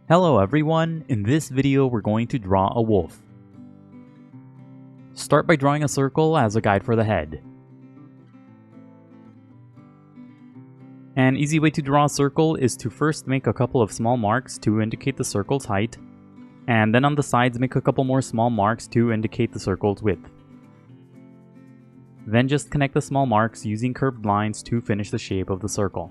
Hello everyone, in this video we're going to draw a wolf. Start by drawing a circle as a guide for the head. An easy way to draw a circle is to first make a couple of small marks to indicate the circle's height, and then on the sides make a couple more small marks to indicate the circle's width. Then just connect the small marks using curved lines to finish the shape of the circle.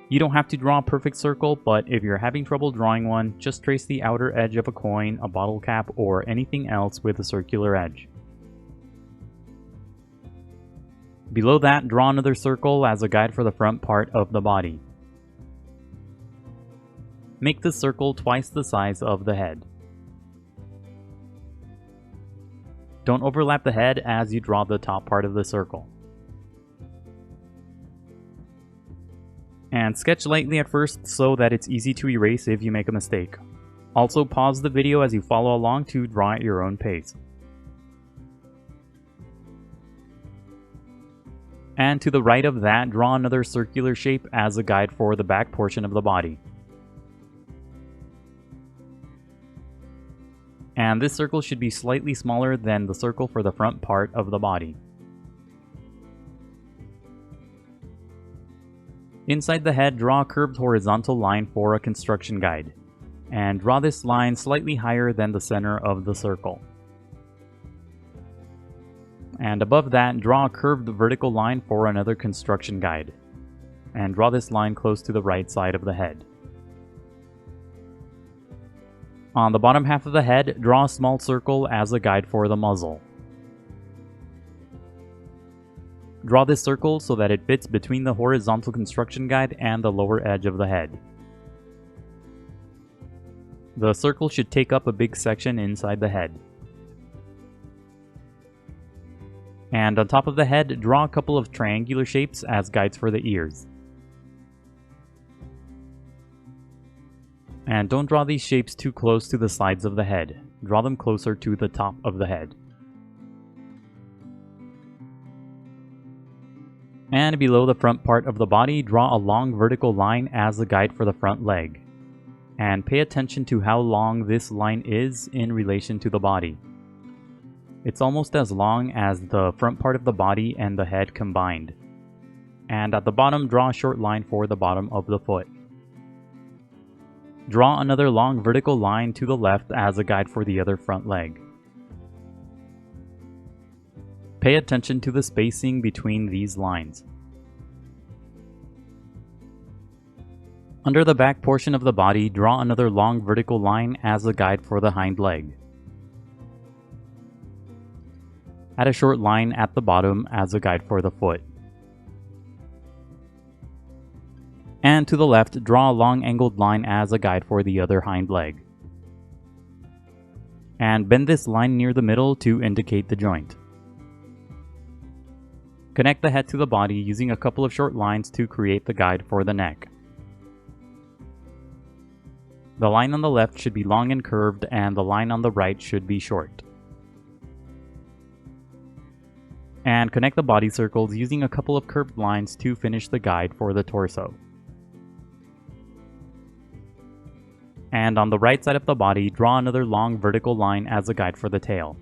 You don't have to draw a perfect circle, but if you're having trouble drawing one, just trace the outer edge of a coin, a bottle cap, or anything else with a circular edge. Below that, draw another circle as a guide for the front part of the body. Make the circle twice the size of the head. Don't overlap the head as you draw the top part of the circle. And sketch lightly at first so that it's easy to erase if you make a mistake. Also pause the video as you follow along to draw at your own pace. And to the right of that, draw another circular shape as a guide for the back portion of the body. And this circle should be slightly smaller than the circle for the front part of the body. Inside the head, draw a curved horizontal line for a construction guide, and draw this line slightly higher than the center of the circle. And above that, draw a curved vertical line for another construction guide, and draw this line close to the right side of the head. On the bottom half of the head, draw a small circle as a guide for the muzzle. Draw this circle so that it fits between the horizontal construction guide and the lower edge of the head. The circle should take up a big section inside the head. And on top of the head, draw a couple of triangular shapes as guides for the ears. And don't draw these shapes too close to the sides of the head. Draw them closer to the top of the head. And below the front part of the body, draw a long vertical line as a guide for the front leg. And pay attention to how long this line is in relation to the body. It's almost as long as the front part of the body and the head combined. And at the bottom, draw a short line for the bottom of the foot. Draw another long vertical line to the left as a guide for the other front leg. Pay attention to the spacing between these lines. Under the back portion of the body, draw another long vertical line as a guide for the hind leg. Add a short line at the bottom as a guide for the foot. And to the left, draw a long angled line as a guide for the other hind leg. And bend this line near the middle to indicate the joint. Connect the head to the body using a couple of short lines to create the guide for the neck. The line on the left should be long and curved, and the line on the right should be short. And connect the body circles using a couple of curved lines to finish the guide for the torso. And on the right side of the body, draw another long vertical line as a guide for the tail.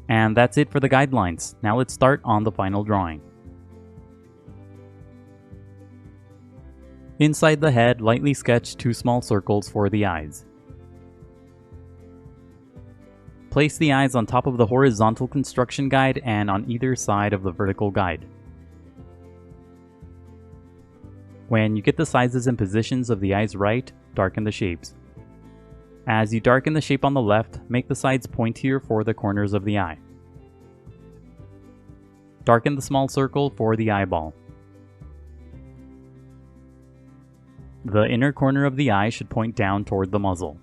And that's it for the guidelines. Now let's start on the final drawing. Inside the head, lightly sketch two small circles for the eyes. Place the eyes on top of the horizontal construction guide and on either side of the vertical guide. When you get the sizes and positions of the eyes right, darken the shapes. As you darken the shape on the left, make the sides pointier for the corners of the eye. Darken the small circle for the eyeball. The inner corner of the eye should point down toward the muzzle.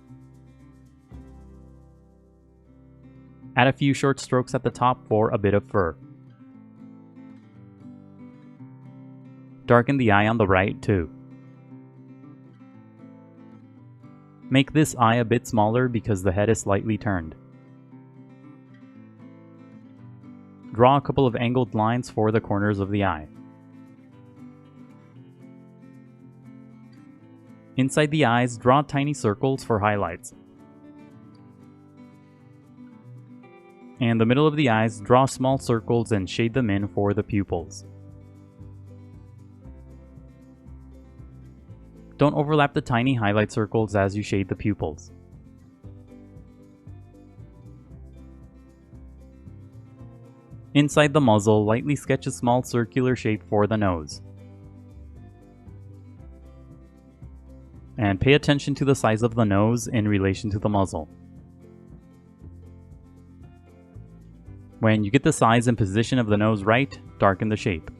Add a few short strokes at the top for a bit of fur. Darken the eye on the right too. Make this eye a bit smaller because the head is slightly turned. Draw a couple of angled lines for the corners of the eye. Inside the eyes, draw tiny circles for highlights. In the middle of the eyes, draw small circles and shade them in for the pupils. Don't overlap the tiny highlight circles as you shade the pupils. Inside the muzzle, lightly sketch a small circular shape for the nose. And pay attention to the size of the nose in relation to the muzzle. When you get the size and position of the nose right, darken the shape.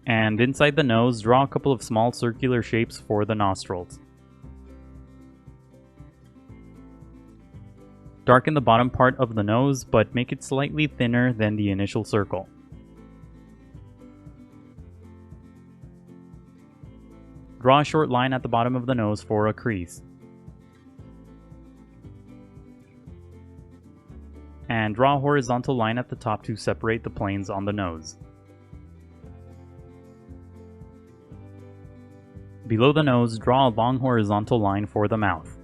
And inside the nose, draw a couple of small circular shapes for the nostrils. Darken the bottom part of the nose, but make it slightly thinner than the initial circle. Draw a short line at the bottom of the nose for a crease. And draw a horizontal line at the top to separate the planes on the nose. Below the nose, draw a long horizontal line for the mouth.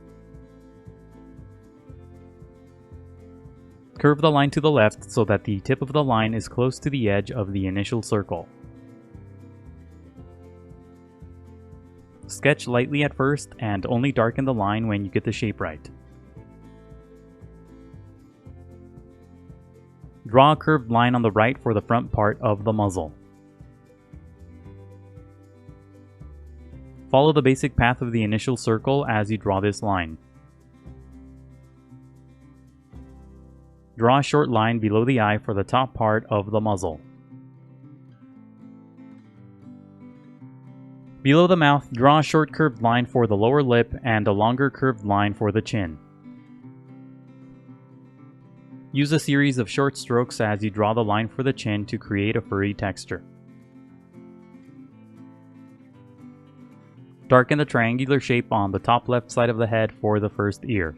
Curve the line to the left so that the tip of the line is close to the edge of the initial circle. Sketch lightly at first and only darken the line when you get the shape right. Draw a curved line on the right for the front part of the muzzle. Follow the basic path of the initial circle as you draw this line. Draw a short line below the eye for the top part of the muzzle. Below the mouth, draw a short curved line for the lower lip and a longer curved line for the chin. Use a series of short strokes as you draw the line for the chin to create a furry texture. Darken the triangular shape on the top left side of the head for the first ear.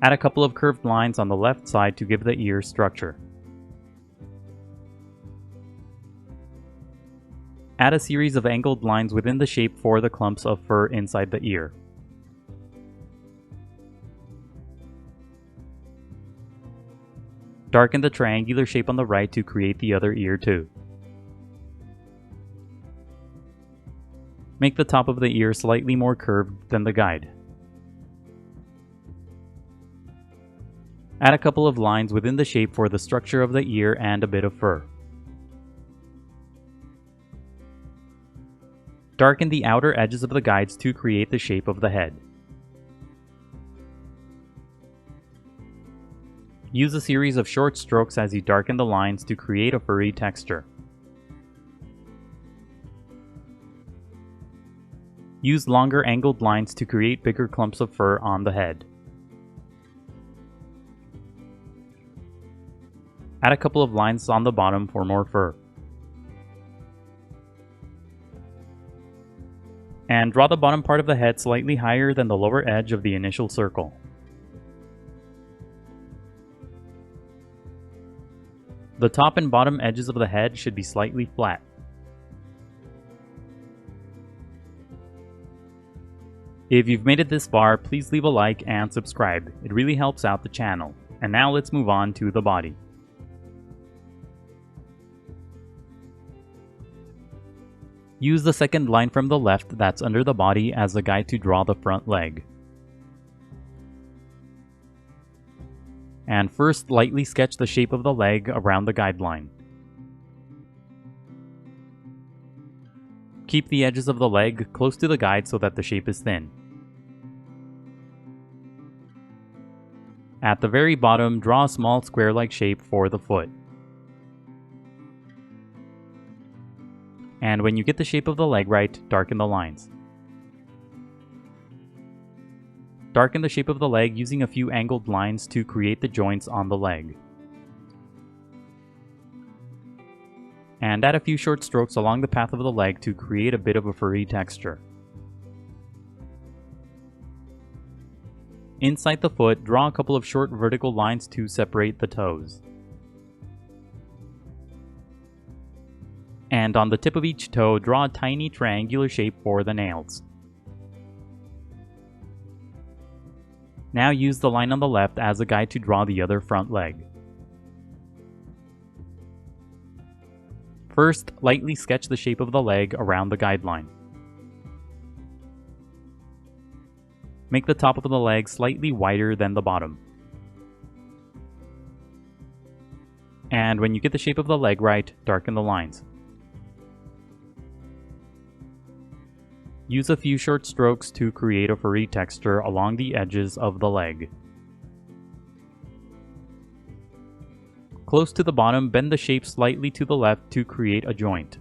Add a couple of curved lines on the left side to give the ear structure. Add a series of angled lines within the shape for the clumps of fur inside the ear. Darken the triangular shape on the right to create the other ear too. Make the top of the ear slightly more curved than the guide. Add a couple of lines within the shape for the structure of the ear and a bit of fur. Darken the outer edges of the guides to create the shape of the head. Use a series of short strokes as you darken the lines to create a furry texture. Use longer angled lines to create bigger clumps of fur on the head. Add a couple of lines on the bottom for more fur. And draw the bottom part of the head slightly higher than the lower edge of the initial circle. The top and bottom edges of the head should be slightly flat. If you've made it this far, please leave a like and subscribe. It really helps out the channel. And now let's move on to the body. Use the second line from the left that's under the body as a guide to draw the front leg. And first, lightly sketch the shape of the leg around the guideline. Keep the edges of the leg close to the guide so that the shape is thin. At the very bottom, draw a small square-like shape for the foot. And when you get the shape of the leg right, darken the lines. Darken the shape of the leg using a few angled lines to create the joints on the leg. And add a few short strokes along the path of the leg to create a bit of a furry texture. Inside the foot, draw a couple of short vertical lines to separate the toes. And on the tip of each toe, draw a tiny triangular shape for the nails. Now use the line on the left as a guide to draw the other front leg. First, lightly sketch the shape of the leg around the guideline. Make the top of the leg slightly wider than the bottom. And when you get the shape of the leg right, darken the lines. Use a few short strokes to create a furry texture along the edges of the leg. Close to the bottom, bend the shape slightly to the left to create a joint.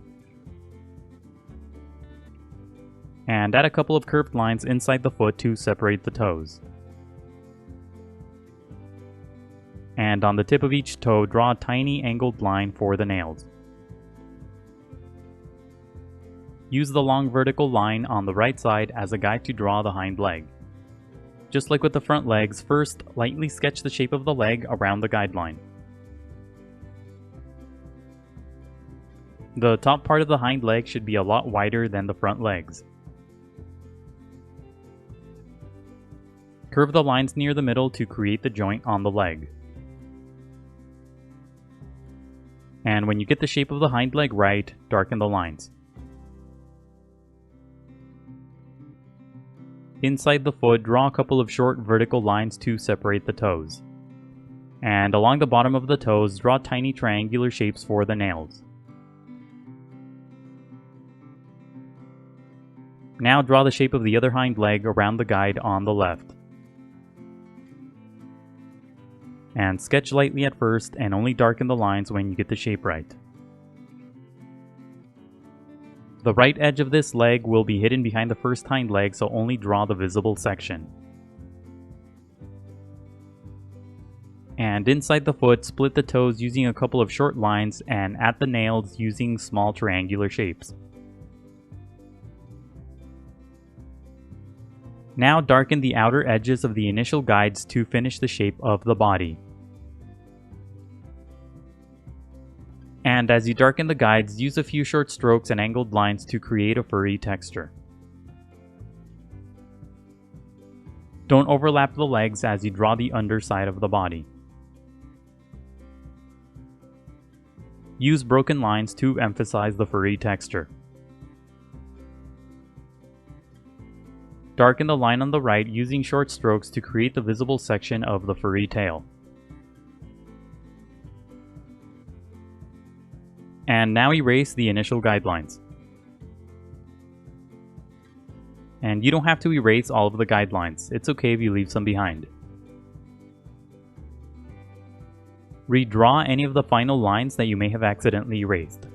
And add a couple of curved lines inside the foot to separate the toes. And on the tip of each toe, draw a tiny angled line for the nails. Use the long vertical line on the right side as a guide to draw the hind leg. Just like with the front legs, first lightly sketch the shape of the leg around the guideline. The top part of the hind leg should be a lot wider than the front legs. Curve the lines near the middle to create the joint on the leg. And when you get the shape of the hind leg right, darken the lines. Inside the foot, draw a couple of short vertical lines to separate the toes. And along the bottom of the toes, draw tiny triangular shapes for the nails. Now draw the shape of the other hind leg around the guide on the left. And sketch lightly at first and only darken the lines when you get the shape right. The right edge of this leg will be hidden behind the first hind leg, so only draw the visible section. And inside the foot, split the toes using a couple of short lines and add the nails using small triangular shapes. Now darken the outer edges of the initial guides to finish the shape of the body. And as you darken the guides, use a few short strokes and angled lines to create a furry texture. Don't overlap the legs as you draw the underside of the body. Use broken lines to emphasize the furry texture. Darken the line on the right using short strokes to create the visible section of the furry tail. And now erase the initial guidelines. And you don't have to erase all of the guidelines, it's okay if you leave some behind. Redraw any of the final lines that you may have accidentally erased.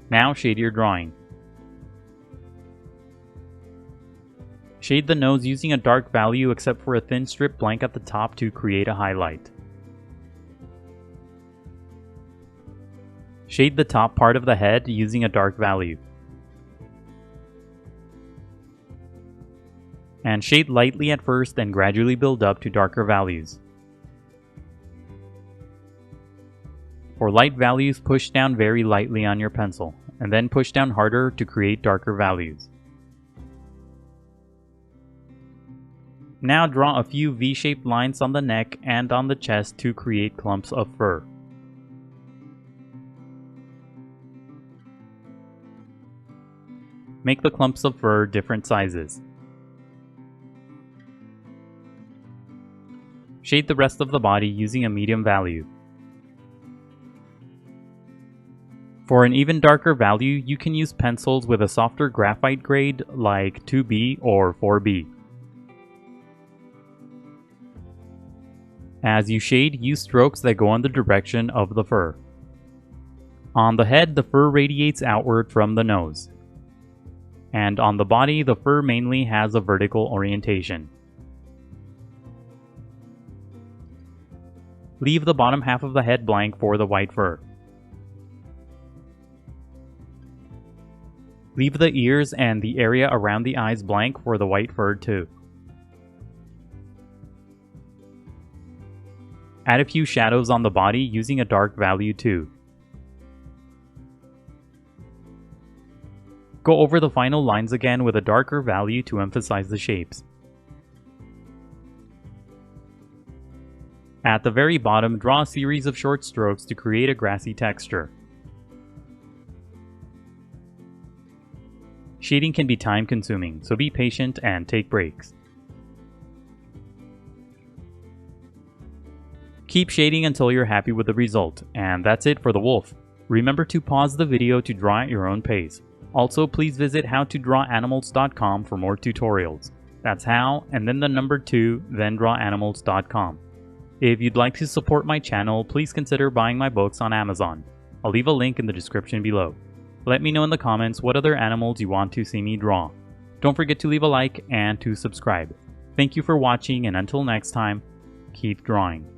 Now shade your drawing. Shade the nose using a dark value except for a thin strip blank at the top to create a highlight. Shade the top part of the head using a dark value. And shade lightly at first and gradually build up to darker values. For light values, push down very lightly on your pencil, and then push down harder to create darker values. Now draw a few V-shaped lines on the neck and on the chest to create clumps of fur. Make the clumps of fur different sizes. Shade the rest of the body using a medium value. For an even darker value, you can use pencils with a softer graphite grade like 2B or 4B. As you shade, use strokes that go in the direction of the fur. On the head, the fur radiates outward from the nose. And on the body, the fur mainly has a vertical orientation. Leave the bottom half of the head blank for the white fur. Leave the ears and the area around the eyes blank for the white fur too. Add a few shadows on the body using a dark value too. Go over the final lines again with a darker value to emphasize the shapes. At the very bottom, draw a series of short strokes to create a grassy texture. Shading can be time-consuming, so be patient and take breaks. Keep shading until you're happy with the result, and that's it for the wolf. Remember to pause the video to draw at your own pace. Also, please visit howtodrawanimals.com for more tutorials. That's how, and then the number 2, then drawanimals.com. If you'd like to support my channel, please consider buying my books on Amazon. I'll leave a link in the description below. Let me know in the comments what other animals you want to see me draw. Don't forget to leave a like and to subscribe. Thank you for watching, and until next time, keep drawing.